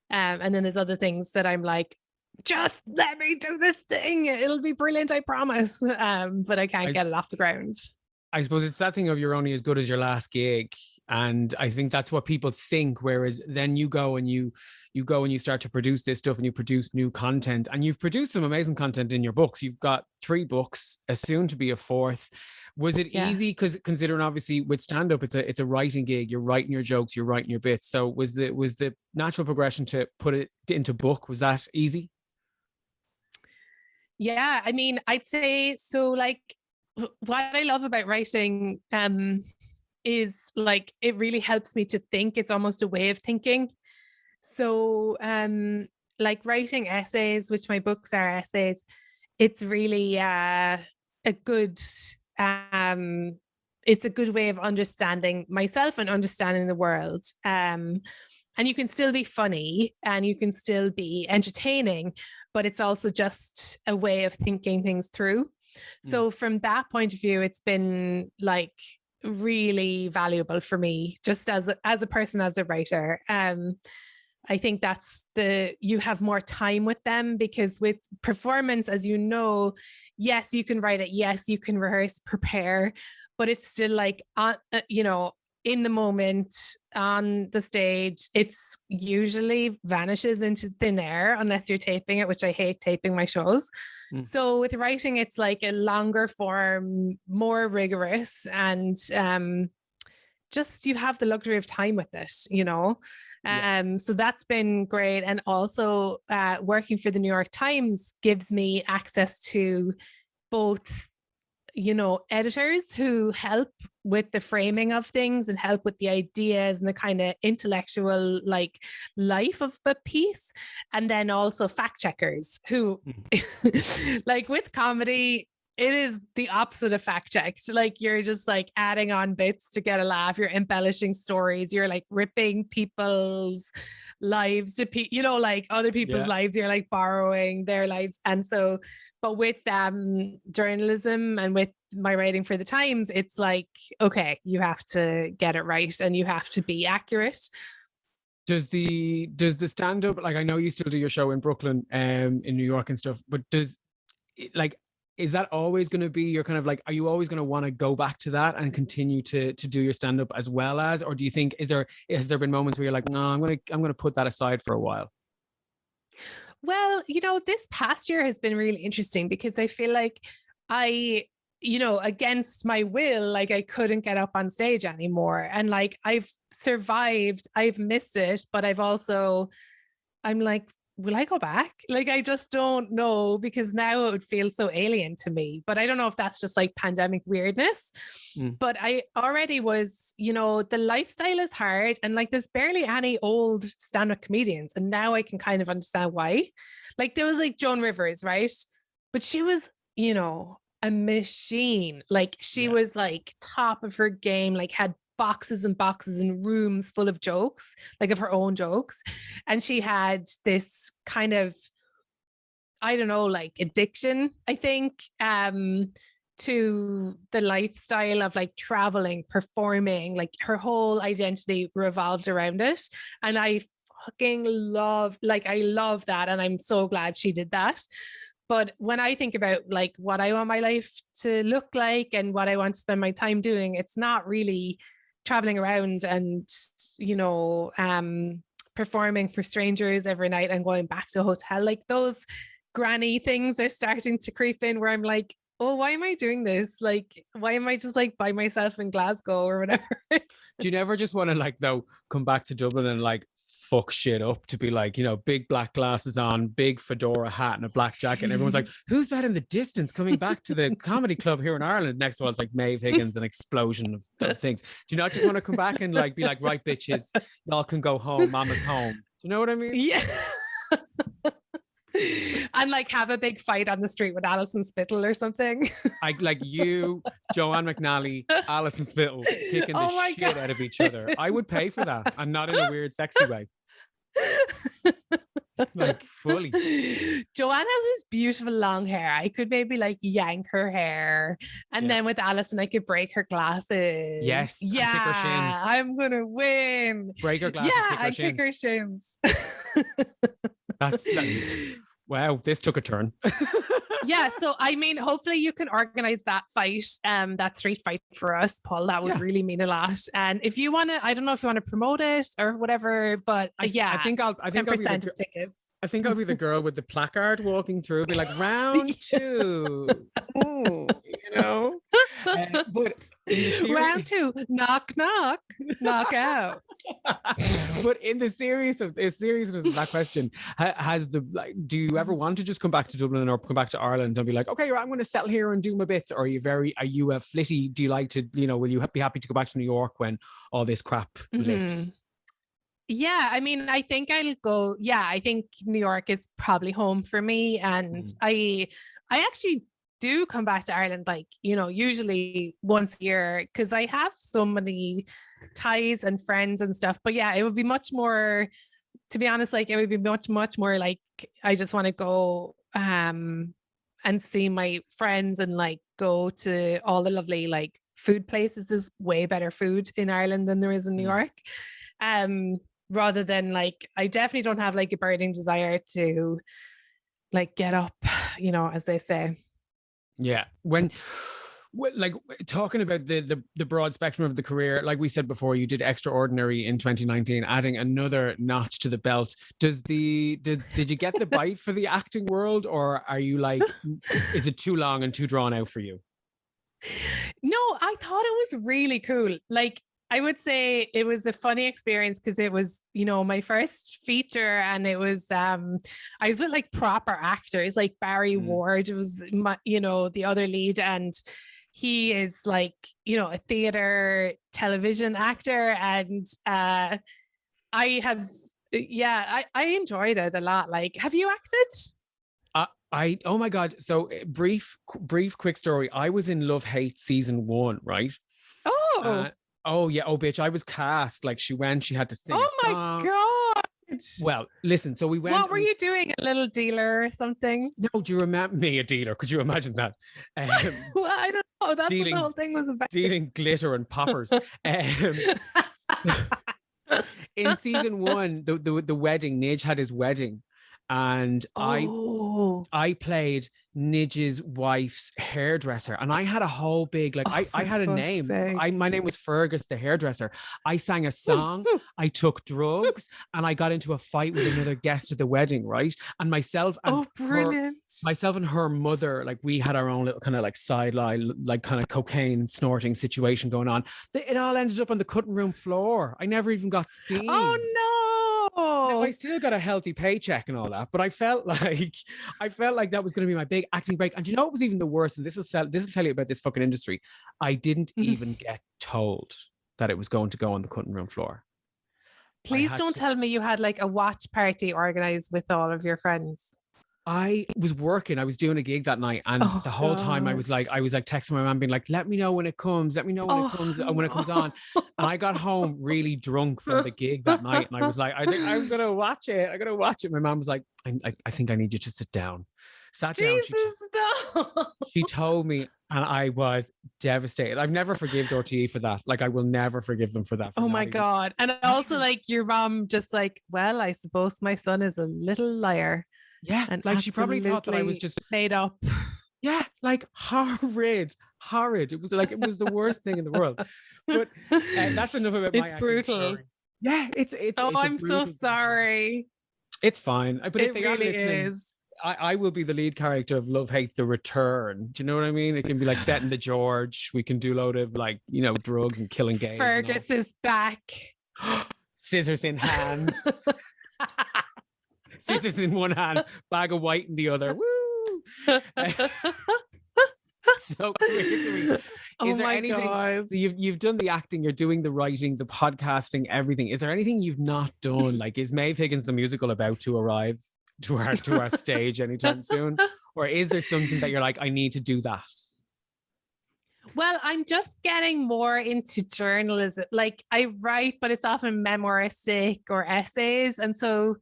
And then there's other things that I'm like, just let me do this thing, it'll be brilliant, I promise. But I can't get it off the ground. I suppose it's that thing of, you're only as good as your last gig. And I think that's what people think. Whereas then you go and you start to produce this stuff, and you produce new content, and you've produced some amazing content in your books. You've got 3 books, soon to be a 4th. Was it easy? Because considering obviously with stand-up, it's a writing gig. You're writing your jokes, you're writing your bits. So was the natural progression to put it into book, was that easy? Yeah, I mean, I'd say so. Like, what I love about writing is like, it really helps me to think. It's almost a way of thinking. So like writing essays, which my books are essays, it's really a good it's a good way of understanding myself and understanding the world. And you can still be funny and you can still be entertaining, but it's also just a way of thinking things through. So from that point of view, it's been like really valuable for me, just as a person, as a writer. I think you have more time with them, because with performance, as you know, yes, you can write it, yes, you can rehearse, prepare, but it's still like, you know, in the moment on the stage, it's usually vanishes into thin air unless you're taping it, which I hate taping my shows. So with writing, it's like a longer form, more rigorous, and just you have the luxury of time with it, you know. So that's been great. And also working for the New York Times gives me access to both, you know, editors who help with the framing of things and help with the ideas and the kind of intellectual like life of the piece, and then also fact checkers who like with comedy, it is the opposite of fact checked. Like, you're just like adding on bits to get a laugh, you're embellishing stories, you're like ripping people's lives to you know, like other people's lives, you're like borrowing their lives. And so, but with journalism and with my writing for the Times, it's like, okay, you have to get it right and you have to be accurate. Does the stand-up, like, I know you still do your show in Brooklyn, in New York and stuff, but is that always going to be your kind of like, are you always going to want to go back to that and continue to do your stand-up as well as, or do you think, has there been moments where you're like, no, I'm going to put that aside for a while? Well, you know, this past year has been really interesting because I feel like you know, against my will, like I couldn't get up on stage anymore. And like I've survived, I've missed it, but I'm like, will I go back? Like, I just don't know, because now it would feel so alien to me. But I don't know if that's just like pandemic weirdness. But I already was, you know, the lifestyle is hard and like there's barely any old stand-up comedians. And now I can kind of understand why. Like there was like Joan Rivers, right? But she was, you know, a machine. Like she was like top of her game, like had boxes and boxes and rooms full of jokes, like of her own jokes. And she had this kind of, I don't know, like addiction, I think, to the lifestyle of like traveling, performing, like her whole identity revolved around it. And I fucking love that. And I'm so glad she did that. But when I think about like what I want my life to look like and what I want to spend my time doing, it's not really traveling around and, you know, performing for strangers every night and going back to a hotel. Like those granny things are starting to creep in where I'm like, oh, why am I doing this? Like, why am I just like by myself in Glasgow or whatever? Do you never just want to like, though, come back to Dublin and like fuck shit up, to be like, you know, big black glasses on, big fedora hat and a black jacket, and everyone's like, who's that in the distance coming back to the comedy club here in Ireland? Next one, it's like Maeve Higgins, an explosion of things. Do you not just want to come back and like be like, right, bitches, y'all can go home, mama's home? Do you know what I mean? Yeah. And like have a big fight on the street with Alison Spittle or something. Like you, Joanne McNally, Alison Spittle kicking the shit out of each other. I would pay for that, and not in a weird, sexy way. Like fully. Joanne has this beautiful long hair. I could maybe like yank her hair, and then with Alison, I could break her glasses. Yes. Yeah. Kick her shins. I'm gonna win. Break her glasses. Yeah, I kick her shins. Wow, this took a turn. Yeah, so I mean, hopefully you can organize that fight, that street fight for us, Paul. That would really mean a lot. And if you want to, I don't know if you want to promote it or whatever, but I think 10% of tickets. I think I'll be the girl with the placard walking through, be like, round two. Ooh, you know? But round two, knock, knock, knock out. But in the seriousness of that question, do you ever want to just come back to Dublin or come back to Ireland and be like, okay, I'm going to settle here and do my bits? Or are you a flitty? Do you like to, you know, will you be happy to go back to New York when all this crap lifts? Yeah, I mean, I think I'll go. Yeah, I think New York is probably home for me. And I actually do come back to Ireland, like, you know, usually once a year, because I have so many ties and friends and stuff. But yeah, it would be much more, to be honest, like it would be much more like I just want to go and see my friends and like go to all the lovely like food places. There's way better food in Ireland than there is in New York. Rather than like, I definitely don't have like a burning desire to like get up, you know, as they say. Yeah. When like talking about the broad spectrum of the career, like we said before, you did Extraordinary in 2019, adding another notch to the belt. Did you get the bite for the acting world, or are you like, is it too long and too drawn out for you? No, I thought it was really cool. Like, I would say it was a funny experience because it was, you know, my first feature, and it was I was with like proper actors, like Barry Ward was my, you know, the other lead, and he is like, you know, a theater television actor, and I enjoyed it a lot. Like, have you acted? Oh my God. So brief quick story. I was in Love Hate season 1, right? Oh. Oh yeah. Oh bitch. I was cast. Like she had to sing. Oh my God. Well, listen, so we went. What were you doing? A little dealer or something? No, do you remember me, a dealer? Could you imagine that? Well, I don't know. That's what dealing- the whole thing was about. Dealing glitter and poppers. In season 1, the wedding, Nidge had his wedding, and I played Nidge's wife's hairdresser, and I had a whole big I had a name. My name was Fergus the hairdresser. I sang a song, I took drugs, and I got into a fight with another guest at the wedding, right? And myself and her mother, like we had our own little kind of like sideline, like kind of cocaine snorting situation going on. It all ended up on the cutting room floor. I never even got seen. Oh no. Now, I still got a healthy paycheck and all that, but I felt like that was going to be my big acting break. And you know what was even the worst? And this will tell you about this fucking industry. I didn't even get told that it was going to go on the cutting room floor. Please don't tell me you had like a watch party organized with all of your friends. I was working. I was doing a gig that night, and the whole time I was like texting my mom, being like, "Let me know when it comes. Let me know when it comes. When it comes on." And I got home really drunk from the gig that night, and I was like, "I think I'm gonna watch it. I'm gonna watch it." My mom was like, "I think I need you to sit down." Sat down. She told me, and I was devastated. I've never forgiven RTE for that. Like, I will never forgive them for that. Oh my God! And also, like, your mom just like, well, I suppose my son is a little liar. Yeah, and like she probably thought that I was just made up. Yeah, like horrid. It was the worst thing in the world. But that's enough about my acting brutal. Story. Yeah, it's. Oh, I'm so sorry. It's fine. But if they are really listening, is. I will be the lead character of Love Hate the Return. Do you know what I mean? It can be like set in the George. We can do a load of like, drugs and killing gays. Fergus is back. Scissors in hand. Scissors in one hand, bag of white in the other. Woo! So is there anything? God. So you've done the acting, you're doing the writing, the podcasting, everything. Is there anything you've not done? Like, is Maeve Higgins the musical about to arrive to our stage anytime soon, or is there something that you're like, I need to do that? Well, I'm just getting more into journalism. Like, I write, but it's often memoiristic or essays, and so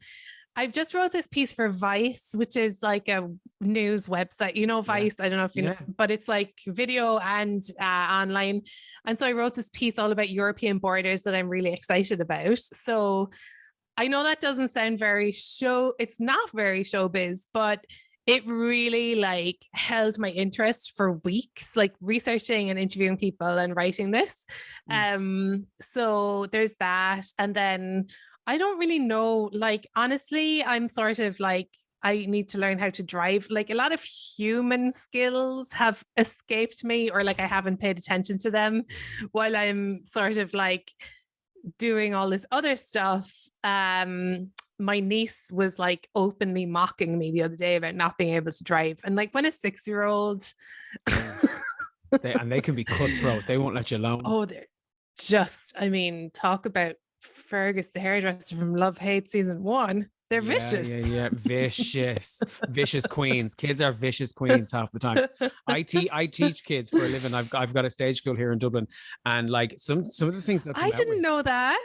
I've just wrote this piece for Vice, which is like a news website. Vice, I don't know if you know, but it's like video and online. And so I wrote this piece all about European borders that I'm really excited about. So I know that doesn't sound it's not very showbiz, but it really like held my interest for weeks, like researching and interviewing people and writing this. So there's that. And then I don't really know, like, honestly, I'm sort of like, I need to learn how to drive. Like, a lot of human skills have escaped me, or like I haven't paid attention to them while I'm sort of like doing all this other stuff. My niece was like openly mocking me the other day about not being able to drive. And like, when a 6-year-old they can be cutthroat, they won't let you alone. Oh, they're just, talk about Fergus the hairdresser from Love Hate season 1. They're vicious. Yeah. Vicious queens. Kids are vicious queens half the time. I teach kids for a living. I've got a stage school here in Dublin, and like some of the things that I didn't know that.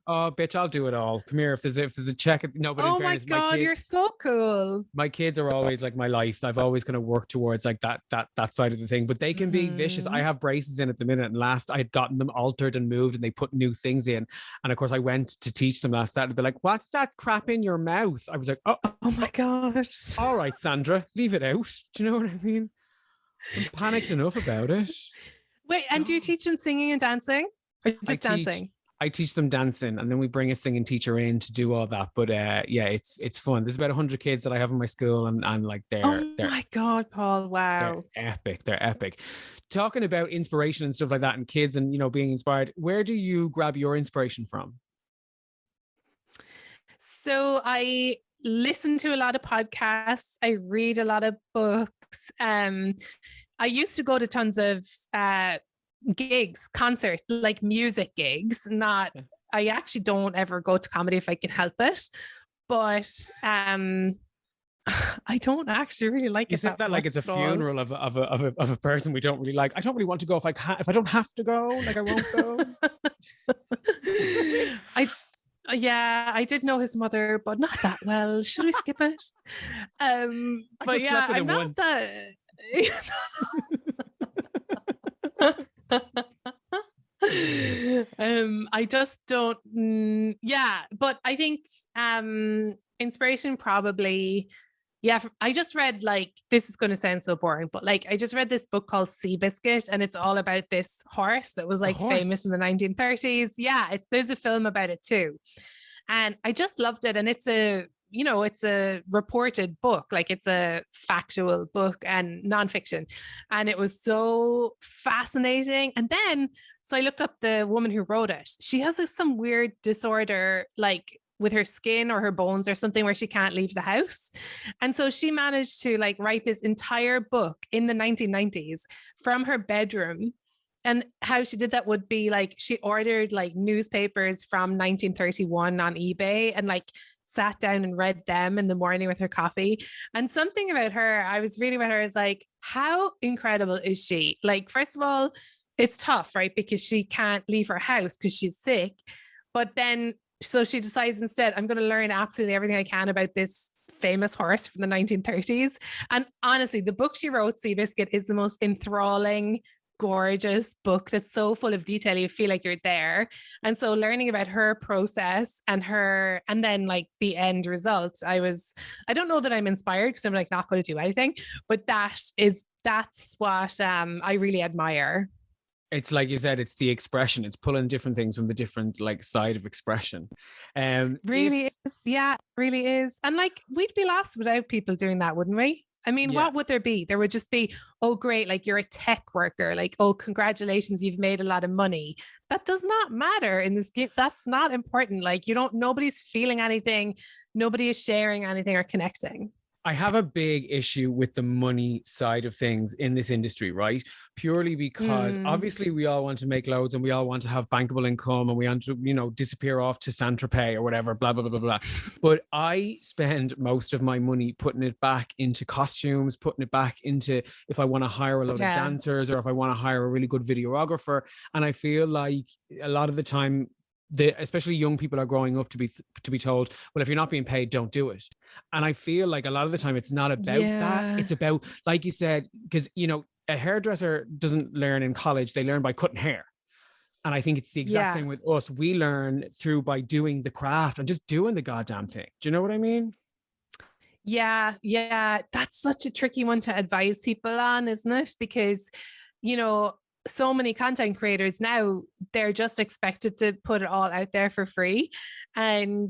Oh, bitch, I'll do it all. Come here. If there's a check. No, but in fairness, my God, you're so cool. My kids are always like my life. I've always kind of worked towards like that side of the thing. But they can be vicious. I have braces in at the minute, and last I had gotten them altered and moved, and they put new things in. And of course, I went to teach them last Saturday. They're like, "What's that crap in your mouth?" I was like, oh my God. All right, Sandra, leave it out. Do you know what I mean? I'm panicked enough about it. Wait, and do you teach them singing and dancing? Or just dancing? I teach them dancing, and then we bring a singing teacher in to do all that. But it's fun. There's about 100 kids that I have in my school, and like they're my God, Paul, wow. They're epic. Talking about inspiration and stuff like that, and kids and being inspired, where do you grab your inspiration from? So I listen to a lot of podcasts. I read a lot of books. I used to go to tons of gigs, concerts, like music gigs. I actually don't ever go to comedy if I can help it. But I don't actually really like it. You said that like it's a funeral of a person we don't really like. I don't really want to go if I don't have to go. Like, I won't go. Yeah, I did know his mother, but not that well. Should we skip it? I But just yeah, slept with I'm him not once. that. I just don't. Yeah, but I think inspiration probably. Yeah, I just read like this is going to sound so boring, but like I just read this book called Seabiscuit, and it's all about this horse that was A like famous horse. in the 1930s. Yeah, there's a film about it too, and I just loved it. And it's a it's a reported book, like it's a factual book and nonfiction, and it was so fascinating. And then so I looked up the woman who wrote it. She has like some weird disorder, like with her skin or her bones or something, where she can't leave the house. And so she managed to like write this entire book in the 1990s from her bedroom. And how she did that would be like she ordered like newspapers from 1931 on eBay and like sat down and read them in the morning with her coffee. And something about her, I was reading about her, is like, how incredible is she? Like, first of all, it's tough, right? Because she can't leave her house because she's sick. But then, so she decides instead, I'm going to learn absolutely everything I can about this famous horse from the 1930s. And honestly, the book she wrote, Seabiscuit, is the most enthralling, gorgeous book that's so full of detail. You feel like you're there. And so learning about her process and her, and then like the end result, I don't know that I'm inspired because I'm like not going to do anything, but that's what I really admire. It's like you said, it's the expression. It's pulling different things from the different like side of expression. Really If is. Yeah, really is. And like we'd be lost without people doing that, wouldn't we? I mean, Yeah, what would there be? There would just be, oh, great, like you're a tech worker, like, oh, congratulations, you've made a lot of money. That does not matter in this game. That's not important. Like, nobody's feeling anything, nobody is sharing anything or connecting. I have a big issue with the money side of things in this industry, right? Purely because Mm, obviously we all want to make loads and we all want to have bankable income and we want to, disappear off to Saint Tropez or whatever, blah, blah, blah, blah, blah. But I spend most of my money putting it back into costumes, putting it back into if I want to hire a load of yeah. dancers or if I want to hire a really good videographer. And I feel like a lot of the time, especially young people are growing up to be told, well, if you're not being paid, don't do it. And I feel like a lot of the time it's not about that. Yeah. It's about, like you said, because a hairdresser doesn't learn in college, they learn by cutting hair. And I think it's the exact Yeah. same with us. We learn through by doing the craft and just doing the goddamn thing. Do you know what I mean? Yeah. Yeah. That's such a tricky one to advise people on, isn't it? Because, you know, so many content creators now, they're just expected to put it all out there for free. And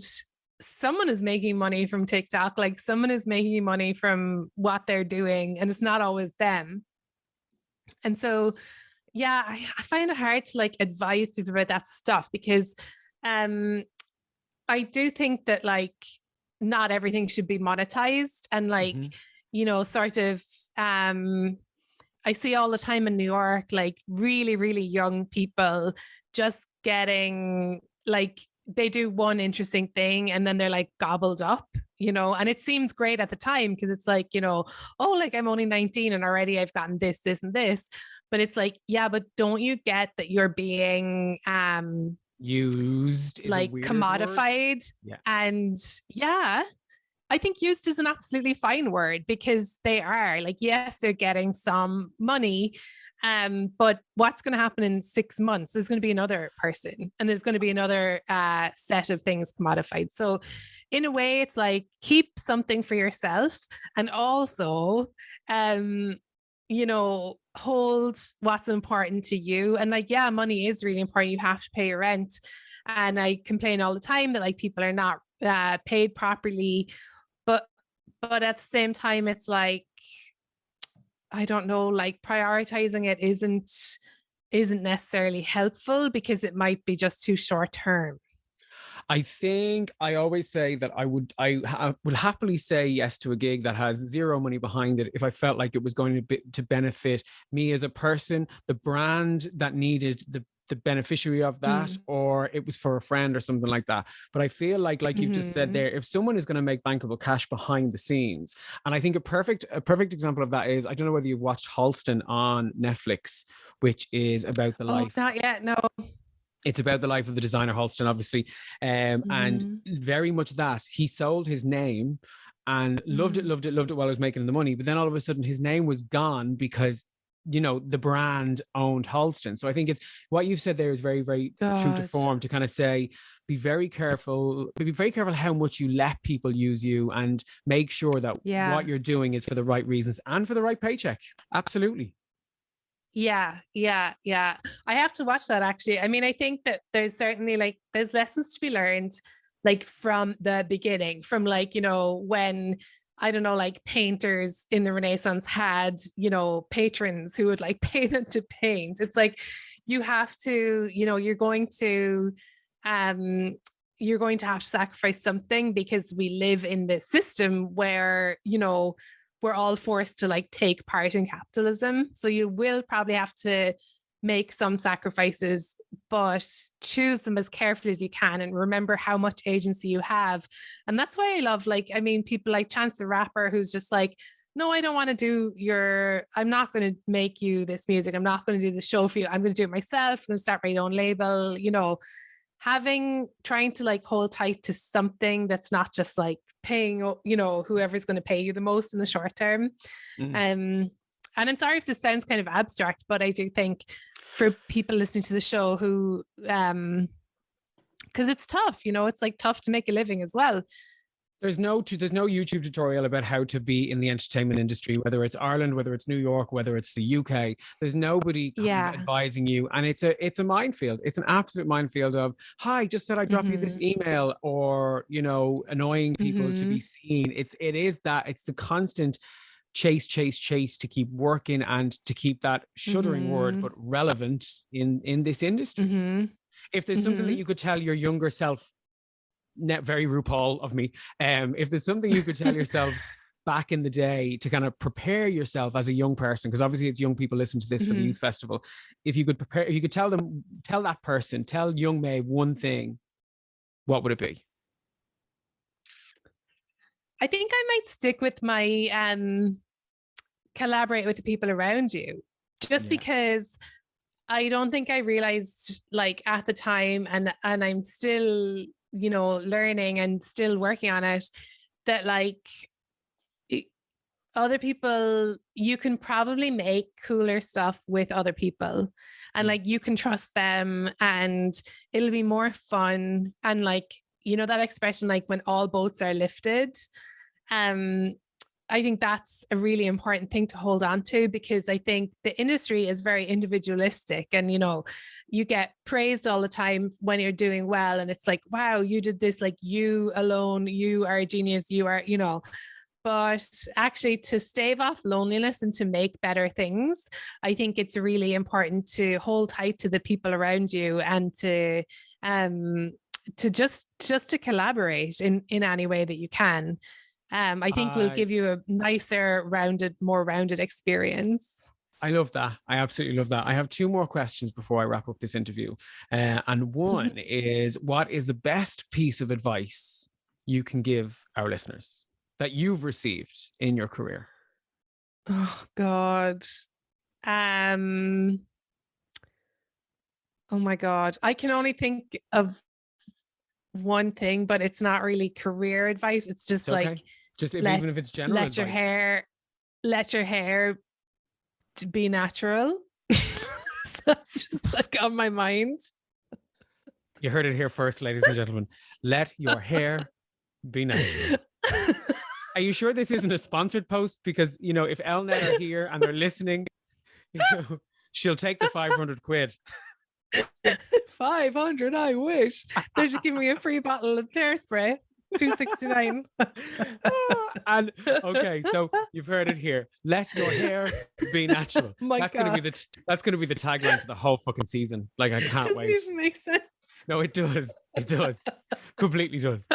someone is making money from TikTok, like someone is making money from what they're doing, and it's not always them. And so, yeah, I find it hard to like advise people about that stuff because um I do think that like not everything should be monetized and like, Mm-hmm. sort of I see all the time in New York, like really, really young people just getting like they do one interesting thing and then they're like gobbled up, and it seems great at the time because it's like, oh, like I'm only 19 and already I've gotten this, this, and this. But it's like, yeah, but don't you get that you're being Used is a like weird word. commodified? Yeah. And yeah, I think used is an absolutely fine word because they are like, yes, they're getting some money. But what's going to happen in 6 months? There's going to be another person and there's going to be another set of things commodified. So in a way, it's like keep something for yourself and also, hold what's important to you. And like, yeah, money is really important. You have to pay your rent. And I complain all the time that like people are not paid properly, but at the same time it's like I don't know, like prioritizing it isn't necessarily helpful because it might be just too short term. I think I always say that would happily say yes to a gig that has zero money behind it if I felt like it was going to benefit me as a person, the brand that needed the beneficiary of that, Mm. or it was for a friend or something like that. But I feel like you've just said Mm-hmm. there, if someone is going to make bankable cash behind the scenes, and I think a perfect example of that is, I don't know whether you've watched Halston on Netflix, which is about the Oh, life. not yet. No. It's about the life of the designer Halston, obviously. And very much that he sold his name and loved it while he was making the money. But then all of a sudden his name was gone because, you know, the brand owned Halston. So I think it's what you've said there is very, very true to form, to kind of say, be very careful how much you let people use you, and make sure that what you're doing is for the right reasons and for the right paycheck. Absolutely. Yeah. I have to watch that, actually. I mean, I think that there's certainly like, there's lessons to be learned, like from the beginning, from like, you know, when, I don't know, like painters in the Renaissance had, you know, patrons who would like pay them to paint. It's like, you have to, you know, you're going to have to sacrifice something, because we live in this system where, you know, we're all forced to like take part in capitalism. So you will probably have to make some sacrifices, but choose them as carefully as you can, and remember how much agency you have. And that's why I love, like, I mean, people like Chance the Rapper, who's just like, no, I don't want to do I'm not going to make you this music. I'm not going to do the show for you. I'm going to do it myself. I'm going to start my own label, you know, trying to like hold tight to something that's not just like paying, you know, whoever's going to pay you the most in the short term. And I'm sorry if this sounds kind of abstract, but I do think for people listening to the show who, because it's tough, you know, it's like tough to make a living as well. There's no YouTube tutorial about how to be in the entertainment industry, whether it's Ireland, whether it's New York, whether it's the UK. There's nobody advising you. And it's a minefield. It's an absolute minefield of, hi, just said I drop you this email, or, you know, annoying people to be seen. It's the constant chase to keep working and to keep that shuddering word, but relevant in this industry. If there's something that you could tell your younger self, very RuPaul of me, if there's something you could tell yourself back in the day to kind of prepare yourself as a young person, because obviously it's young people listen to this for the youth festival, if you could tell young Maeve one thing, what would it be? I think I might stick with my collaborate with the people around you, just because I don't think I realized, like, at the time, and I'm still, you know, learning and still working on it, that like other people, you can probably make cooler stuff with other people, and like you can trust them, and it'll be more fun. And like, you know, that expression, like when all boats are lifted, I think that's a really important thing to hold on to, because I think the industry is very individualistic, and, you know, you get praised all the time when you're doing well, and it's like, wow, you did this, like you alone, you are a genius, you are, you know. But actually, to stave off loneliness and to make better things, I think it's really important to hold tight to the people around you, and to just to collaborate in any way that you can. I think will give you a nicer, more rounded experience. I love that. I absolutely love that. I have two more questions before I wrap up this interview. And one is, what is the best piece of advice you can give our listeners that you've received in your career? Oh, God. Oh, my God. I can only think of one thing, but it's not really career advice. It's just like, even if it's general advice. Let your hair to be natural. So that's just like on my mind. You heard it here first, ladies and gentlemen. Let your hair be natural. Are you sure this isn't a sponsored post? Because, you know, if Elnet are here and they're listening, you know, she'll take the 500 quid. 500, I wish. They're just giving me a free bottle of hairspray. $2.69. And okay, so you've heard it here. Let your hair be natural. That's gonna be the tagline for the whole fucking season. Like, I can't wait. Doesn't even make sense. No, it does. It does. Completely does.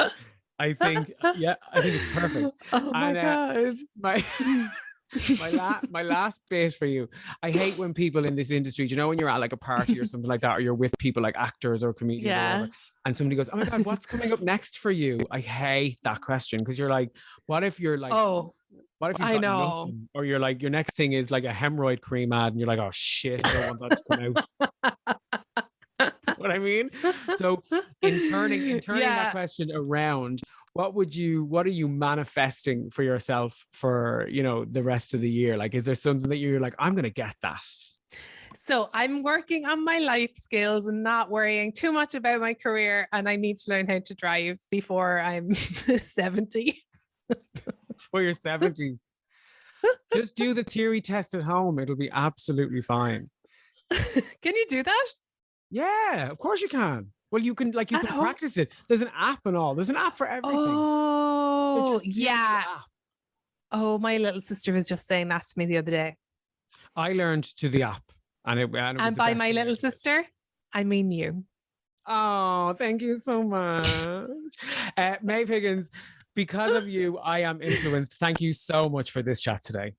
I think it's perfect. Oh my God. My last bit for you. I hate when people in this industry, you know, when you're at like a party or something like that, or you're with people like actors or comedians or whatever, and somebody goes, oh my God, what's coming up next for you? I hate that question, because you're like, what if you're like, what if you've got nothing? Or you're like, your next thing is like a hemorrhoid cream ad, and you're like, oh shit, I don't want that to come out. I mean? So in turning that question around, what are you manifesting for yourself for, the rest of the year? Like, is there something that you're like, I'm going to get that? So I'm working on my life skills and not worrying too much about my career. And I need to learn how to drive before I'm 70. Before you're 70. Just do the theory test at home. It'll be absolutely fine. Can you do that? Yeah, of course you can. Well, you can practice it. There's an app and all. There's an app for everything. Oh, yeah. Oh, my little sister was just saying that to me the other day. I learned to the app. And by my little sister, I mean you. Oh, thank you so much. Maeve Higgins, because of you, I am influenced. Thank you so much for this chat today.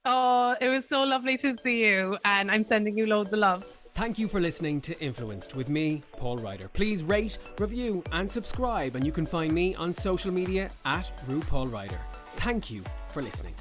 Oh, it was so lovely to see you. And I'm sending you loads of love. Thank you for listening to Influenced with me, Paul Ryder. Please rate, review and subscribe. And you can find me on social media at RuPaul Ryder. Thank you for listening.